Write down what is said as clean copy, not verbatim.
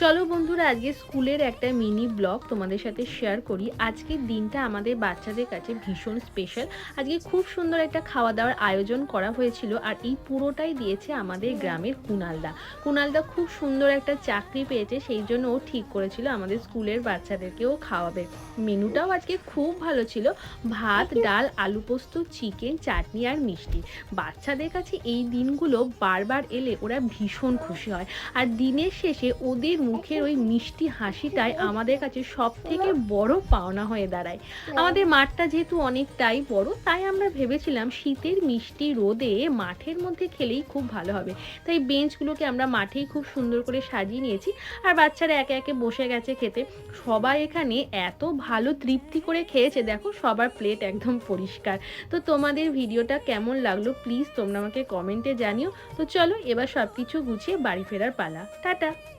চলো বন্ধুরা, আজকে স্কুলের একটা মিনি ব্লগ তোমাদের সাথে শেয়ার করি। আজকের দিনটা আমাদের বাচ্চাদের কাছে ভীষণ স্পেশাল। আজকে খুব সুন্দর একটা খাওয়া দাওয়ার আয়োজন করা হয়েছিল, আর এই পুরোটাই দিয়েছে আমাদের গ্রামের কুণালদা। কুণালদা খুব সুন্দর একটা চাকরি পেয়েছে, সেই জন্য ও ঠিক করেছিল আমাদের স্কুলের বাচ্চাদেরকেও খাওয়াবে। মেনুটাও আজকে খুব ভালো ছিল, ভাত, ডাল, আলু পোস্ত, চিকেন, চাটনি আর মিষ্টি। বাচ্চাদের কাছে এই দিনগুলো বারবার এলে ওরা ভীষণ খুশি হয়, আর দিনের শেষে ওদের মুখের ওই মিষ্টি হাসিটাই আমাদের কাছে সব থেকে বড় পাওনা হয়ে দাঁড়ায়। আমাদের মাঠটা যেহেতু অনেকটাই বড়, তাই আমরা ভেবেছিলাম শীতের মিষ্টি রোদে মাঠের মধ্যে খেলেই খুব ভালো হবে। তাই বেঞ্চগুলোকে আমরা মাঠেই খুব সুন্দর করে সাজিয়ে নিয়েছি, আর বাচ্চারা একে একে বসে গেছে খেতে। সবাই এখানে এত ভালো তৃপ্তি করে খেয়েছে, দেখো সবার প্লেট একদম পরিষ্কার। তো তোমাদের ভিডিওটা কেমন লাগলো প্লিজ তোমরা আমাকে কমেন্টে জানিও। তো চলো এবার সব কিছু গুছিয়ে বাড়ি ফেরার পালা। টাটা।